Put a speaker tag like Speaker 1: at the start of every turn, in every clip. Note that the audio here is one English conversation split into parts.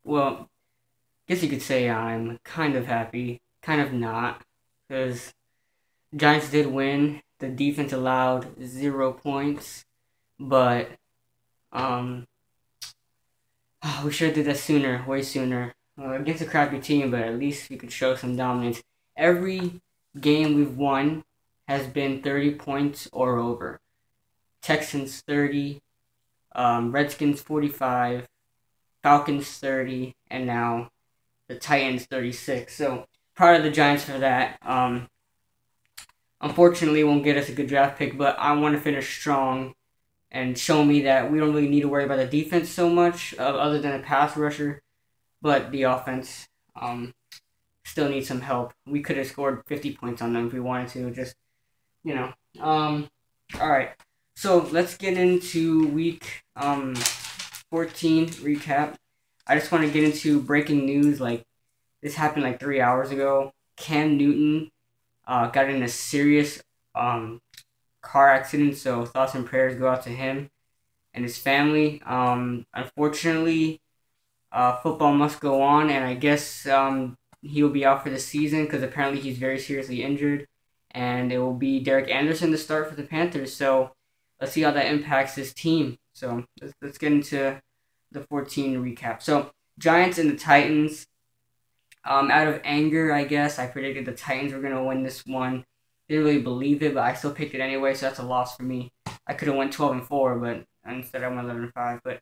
Speaker 1: Well, guess you could say I'm kind of happy, kind of not, because Giants did win. The defense allowed 0 points, but um, we should have did that sooner, way sooner. Against a crappy team, but at least we could show some dominance. Every game we've won has been 30 points or over. Texans 30, Redskins 45, Falcons 30, and now the Titans 36. So proud of the Giants for that. Unfortunately, won't get us a good draft pick, but I want to finish strong and show me that we don't really need to worry about the defense so much, other than a pass rusher, but the offense still needs some help. We could have scored 50 points on them if we wanted to. Just you know. All right. So let's get into week 14 recap. I just want to get into breaking news. Like this happened like 3 hours ago. Cam Newton got in a serious car accident. So thoughts and prayers go out to him and his family. Unfortunately, football must go on, and I guess he will be out for the season because apparently he's very seriously injured. And it will be Derek Anderson to start for the Panthers. So let's see how that impacts his team. So let's get into the 14 recap. So Giants and the Titans. Out of anger, I guess I predicted the Titans were gonna win this one. Didn't really believe it, but I still picked it anyway, so that's a loss for me. I could have went 12-4, but instead I went 11-5. But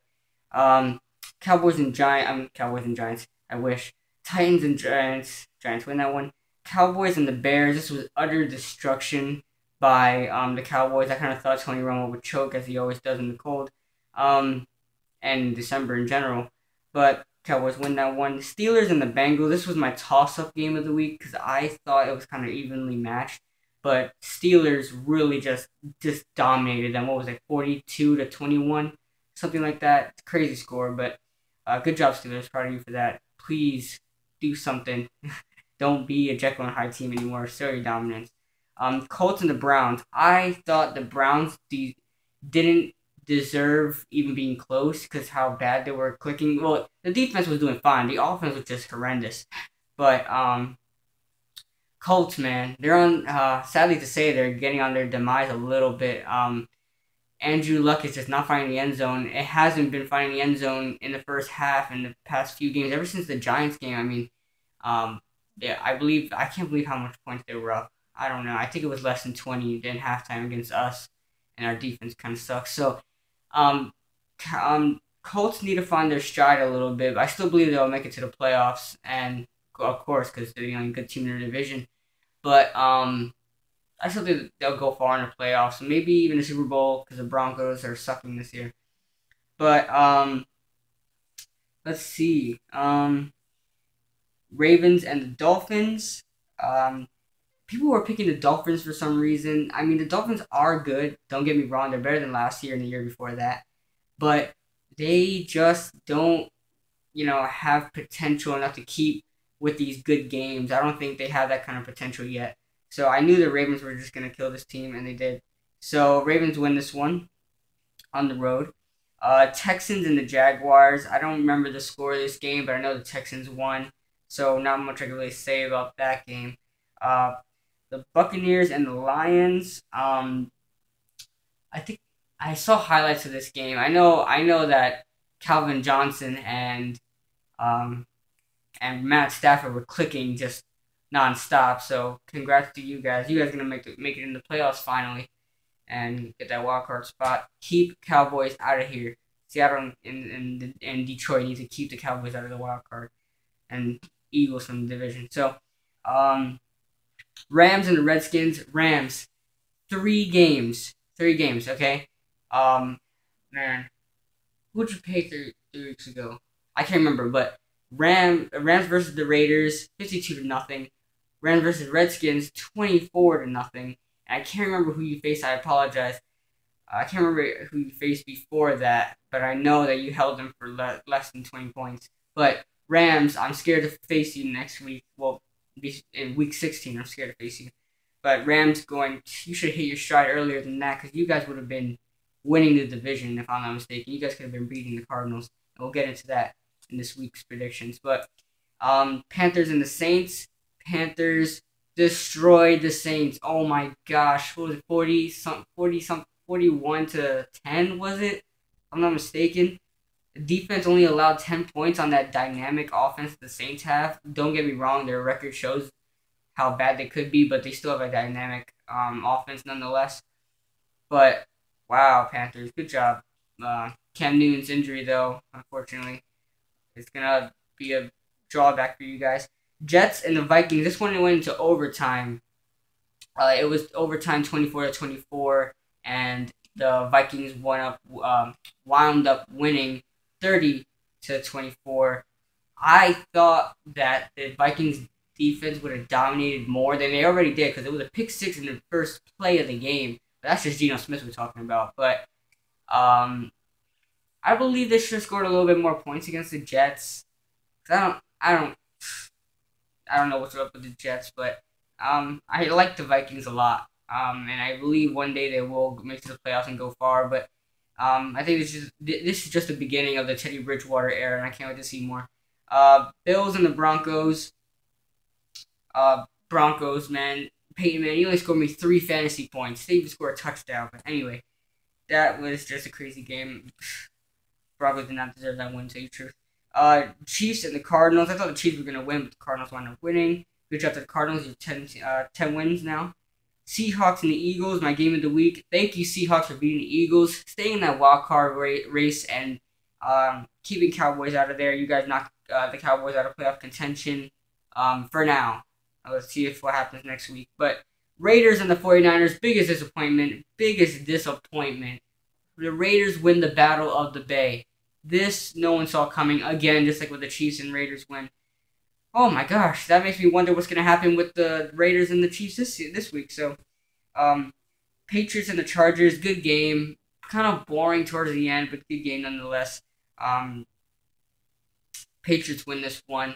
Speaker 1: Cowboys and Giants. I wish Titans and Giants win that one. Cowboys and the Bears. This was utter destruction by the Cowboys. I kind of thought Tony Romo would choke as he always does in the cold, and in December in general. But Cowboys win that one. Steelers and the Bengals. This was my toss-up game of the week because I thought it was kind of evenly matched. But Steelers really just dominated them. What was it, 42-21, something like that? It's a crazy score, but good job, Steelers. Proud of you for that. Please do something. Don't be a Jekyll and Hyde team anymore. Show your dominance. Colts and the Browns. I thought the Browns didn't deserve even being close because how bad they were clicking. Well, the defense was doing fine. The offense was just horrendous. But Colts, man, they're on. Sadly to say, they're getting on their demise a little bit. Andrew Luck is just not finding the end zone. It hasn't been finding the end zone in the first half in the past few games. Ever since the Giants game, I mean, yeah, I can't believe how much points they were up. I don't know. I think it was less than 20 in halftime against us, and our defense kind of sucks. So um, Colts need to find their stride a little bit. But I still believe they'll make it to the playoffs, and of course, because they're the only good team in their division. But I still think they'll go far in the playoffs, and maybe even the Super Bowl because the Broncos are sucking this year. But let's see. Ravens and the Dolphins. People were picking the Dolphins for some reason. I mean, the Dolphins are good. Don't get me wrong; they're better than last year and the year before that. But they just don't, have potential enough to keep with these good games. I don't think they have that kind of potential yet. So I knew the Ravens were just gonna kill this team, and they did. So Ravens win this one on the road. Texans and the Jaguars. I don't remember the score of this game, but I know the Texans won. So not much I can really say about that game. Uh, the Buccaneers and the Lions. I think I saw highlights of this game. I know that Calvin Johnson um, and Matt Stafford were clicking just nonstop. So congrats to you guys. You guys are gonna make it in the playoffs finally and get that wild card spot. Keep Cowboys out of here. Seattle and Detroit need to keep the Cowboys out of the wild card and Eagles from the division. So Rams and the Redskins. Rams, 3 games. 3 games, okay? Man, who'd you pay 3 weeks ago? I can't remember, but Rams versus the Raiders, 52-0. Rams versus Redskins, 24-0. And I can't remember who you faced. I apologize. I can't remember who you faced before that, but I know that you held them for less than 20 points. But Rams, I'm scared to face you next week. Well, in week 16, I'm scared to face you. But Rams you should hit your stride earlier than that because you guys would have been winning the division if I'm not mistaken. You guys could have been beating the Cardinals. And we'll get into that in this week's predictions. But Panthers and the Saints. Panthers destroyed the Saints. Oh my gosh, what was it? 41-10 was it? If I'm not mistaken. The defense only allowed 10 points on that dynamic offense the Saints have. Don't get me wrong, their record shows how bad they could be, but they still have a dynamic offense nonetheless. But wow, Panthers, good job. Cam Newton's injury, though, unfortunately, is gonna be a drawback for you guys. Jets and the Vikings. This one went into overtime. It was overtime, 24-24, and the Vikings wound up winning 30-24. I thought that the Vikings defense would have dominated more than they already did because it was a pick six in the first play of the game. But that's just Geno Smith we're talking about. But I believe they should have scored a little bit more points against the Jets. Cause I don't know what's up with the Jets, but I like the Vikings a lot. And I believe one day they will make it to the playoffs and go far. But I think this is just the beginning of the Teddy Bridgewater era, and I can't wait to see more. Bills and the Broncos. Broncos, man. Peyton Manning, he only scored me 3 fantasy points. They even scored a touchdown. But anyway, that was just a crazy game. Broncos did not deserve that win, to tell you the truth. Chiefs and the Cardinals. I thought the Chiefs were going to win, but the Cardinals wound up winning. Good job to the Cardinals. You have 10 wins now. Seahawks and the Eagles, my game of the week. Thank you, Seahawks, for beating the Eagles. Staying in that wild card race and keeping Cowboys out of there. You guys knocked the Cowboys out of playoff contention for now. Let's see what happens next week. But Raiders and the 49ers, biggest disappointment. The Raiders win the Battle of the Bay. This no one saw coming again, just like with the Chiefs and Raiders win. Oh my gosh, that makes me wonder what's going to happen with the Raiders and the Chiefs this week. So, Patriots and the Chargers, good game. Kind of boring towards the end, but good game nonetheless. Patriots win this one,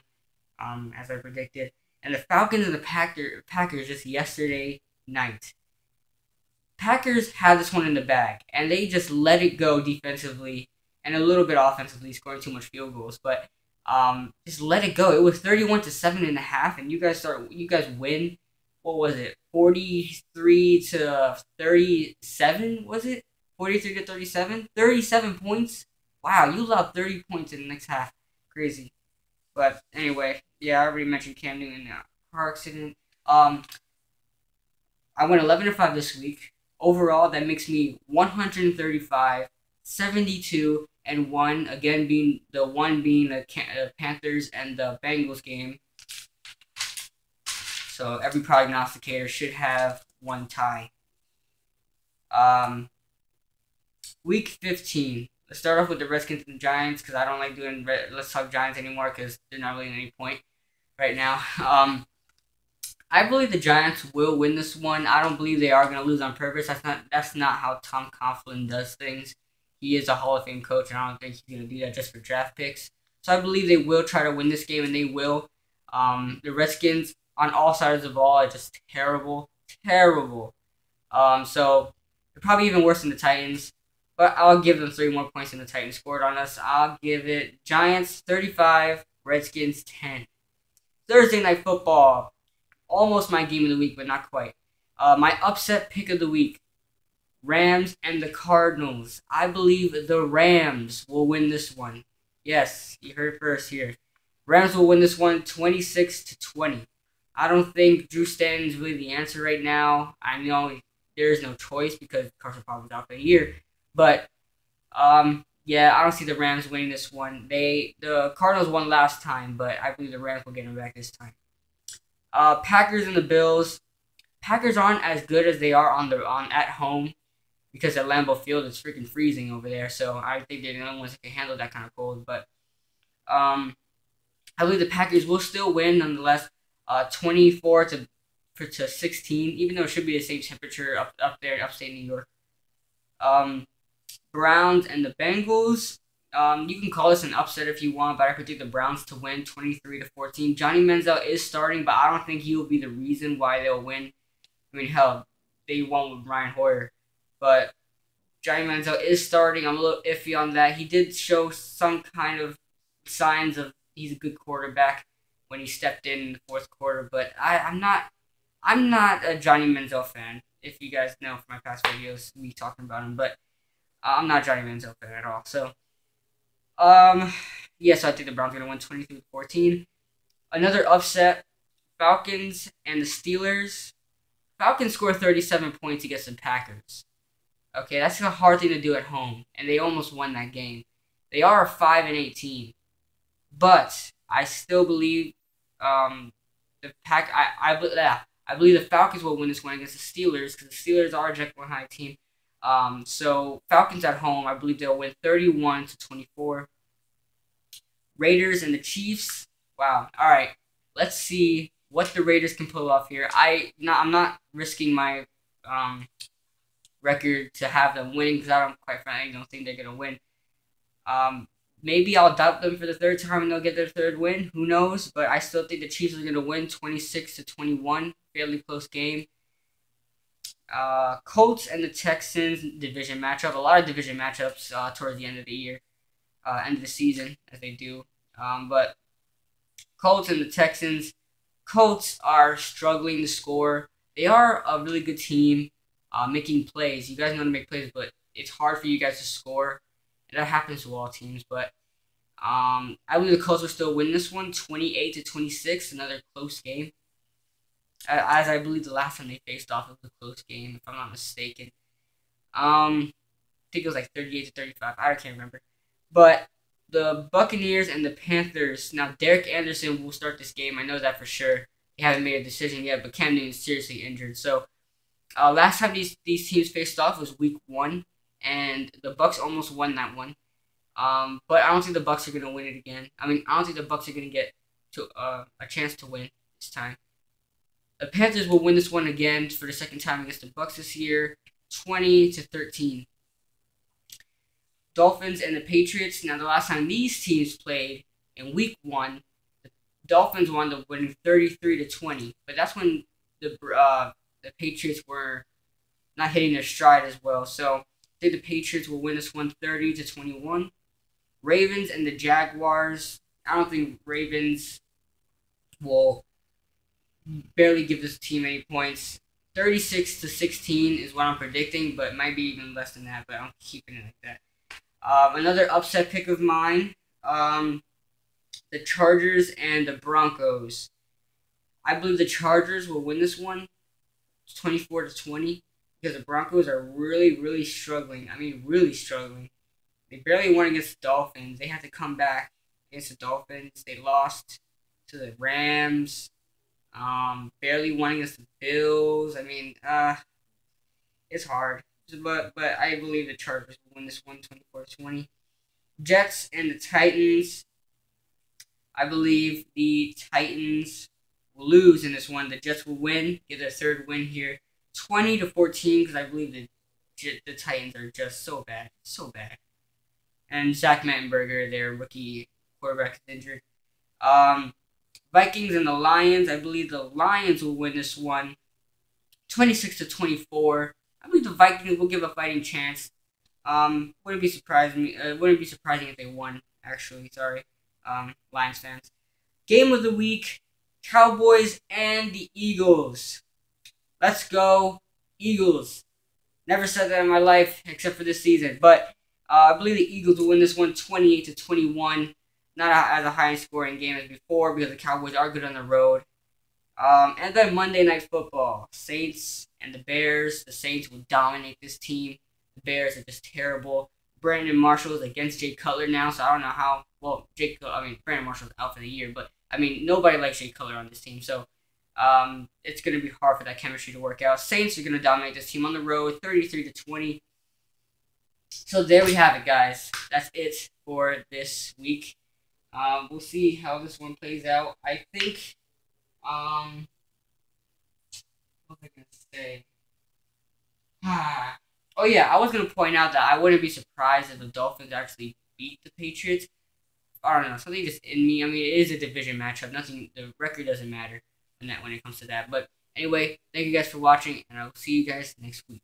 Speaker 1: as I predicted. And the Falcons and the Packers just yesterday night. Packers had this one in the bag, and they just let it go defensively and a little bit offensively, scoring too much field goals. But just let it go. It was 31-7.5, and you guys win. What was it? 43-37. Was it 43-37? 37 points. Wow, you allowed 30 points in the next half. Crazy. But anyway, yeah, I already mentioned Cam Newton in the car accident. I went 11-5 this week. Overall, that makes me 135, 72, and 1. Again, being the Panthers and the Bengals game. So every prognosticator should have one tie. Week 15. Let's start off with the Redskins and the Giants because I don't like doing Let's Talk Giants anymore because they're not really at any point right now. I believe the Giants will win this one. I don't believe they are going to lose on purpose. That's not how Tom Coughlin does things. He is a Hall of Fame coach, and I don't think he's going to do that just for draft picks. So I believe they will try to win this game, and they will. The Redskins on all sides of the ball are just terrible. So they're probably even worse than the Titans. But I'll give them 3 more points than the Titans scored on us. I'll give it Giants 35, Redskins 10. Thursday Night Football. Almost my game of the week, but not quite. My upset pick of the week. Rams and the Cardinals. I believe the Rams will win this one. Yes, you heard it first here. Rams will win this one 26-20. I don't think Drew Stanton is really the answer right now. I know there is no choice because Carson Palmer's out for a year. But, yeah, I don't see the Rams winning this one. The Cardinals won last time, but I believe the Rams will get them back this time. Packers and the Bills. Packers aren't as good as they are at home because at Lambeau Field it's freaking freezing over there. So I think they're the only ones that can handle that kind of cold. But I believe the Packers will still win nonetheless. 24-16, even though it should be the same temperature up there in upstate New York. Browns and the Bengals. You can call this an upset if you want, but I predict the Browns to win 23-14. Johnny Manziel is starting, but I don't think he will be the reason why they'll win. I mean, hell, they won with Brian Hoyer. But Johnny Manziel is starting. I'm a little iffy on that. He did show some kind of signs of he's a good quarterback when he stepped in the fourth quarter. But I'm not a Johnny Manziel fan. If you guys know from my past videos, me talking about him, but I'm not a Johnny Manziel fan at all. So yeah, so I think the Browns are gonna win 23-14. Another upset: Falcons and the Steelers. Falcons score 37 points against the Packers. Okay, that's a hard thing to do at home, and they almost won that game. They are a 5-18, but I still believe the pack. I believe the Falcons will win this one against the Steelers because the Steelers are a Jekyll and Hyde team. So Falcons at home, I believe they'll win 31-24. Raiders and the Chiefs. Wow. All right, let's see what the Raiders can pull off here. I'm not risking my record to have them winning because quite frankly, don't think they're gonna win. Maybe I'll doubt them for the third time and they'll get their third win. Who knows? But I still think the Chiefs are gonna win 26-21. Fairly close game. Colts and the Texans division matchup. A lot of division matchups towards the end of the year, end of the season, as they do. But Colts and the Texans. Colts are struggling to score. They are a really good team, making plays. You guys know how to make plays, but it's hard for you guys to score. And that happens to all teams. But I believe the Colts will still win this one, 28-26. Another close game. As I believe the last time they faced off was a close game, if I'm not mistaken. I think it was like 38-35. I can't remember. But the Buccaneers and the Panthers. Now, Derek Anderson will start this game. I know that for sure. They haven't made a decision yet, but Cam Newton is seriously injured. So, last time these teams faced off was Week 1, and the Bucs almost won that one. But I don't think the Bucs are going to win it again. I don't think the Bucs are going to get to a chance to win this time. The Panthers will win this one again for the second time against the Bucs this year, 20-13. Dolphins and the Patriots. Now, the last time these teams played in Week 1, the Dolphins wound up winning 33-20. But that's when the Patriots were not hitting their stride as well. So I think the Patriots will win this one 30-21. Ravens and the Jaguars. I don't think Ravens will barely give this team any points. 36-16 is what I'm predicting, but it might be even less than that, but I'm keeping it like that. Another upset pick of mine, the Chargers and the Broncos. I believe the Chargers will win this one, 24-20, because the Broncos are really, really struggling. Really struggling. They barely won against the Dolphins. They had to come back against the Dolphins. They lost to the Rams. Barely won against the Bills. It's hard. But I believe the Chargers will win this one 24-20. Jets and the Titans. I believe the Titans will lose in this one. The Jets will win, get their third win here, 20-14, because I believe the Titans are just so bad. So bad. And Zach Mettenberger, their rookie quarterback, is injured. Vikings and the Lions. I believe the Lions will win this one, 26-24. I believe the Vikings will give a fighting chance. Wouldn't be surprising if they won. Actually, sorry, Lions fans. Game of the week: Cowboys and the Eagles. Let's go, Eagles. Never said that in my life except for this season, but I believe the Eagles will win this one, 28-21. Not as a high scoring game as before because the Cowboys are good on the road. And then Monday Night Football, Saints and the Bears. The Saints will dominate this team. The Bears are just terrible. Brandon Marshall is against Jay Cutler now, so I don't know how. Well, Brandon Marshall's out for the year, but nobody likes Jay Cutler on this team, so it's going to be hard for that chemistry to work out. Saints are going to dominate this team on the road, 33-20. So there we have it, guys. That's it for this week. We'll see how this one plays out. I think. What was I gonna say? Oh yeah, I was gonna point out that I wouldn't be surprised if the Dolphins actually beat the Patriots. I don't know, something just in me. It is a division matchup. The record doesn't matter when it comes to that. But anyway, thank you guys for watching, and I'll see you guys next week.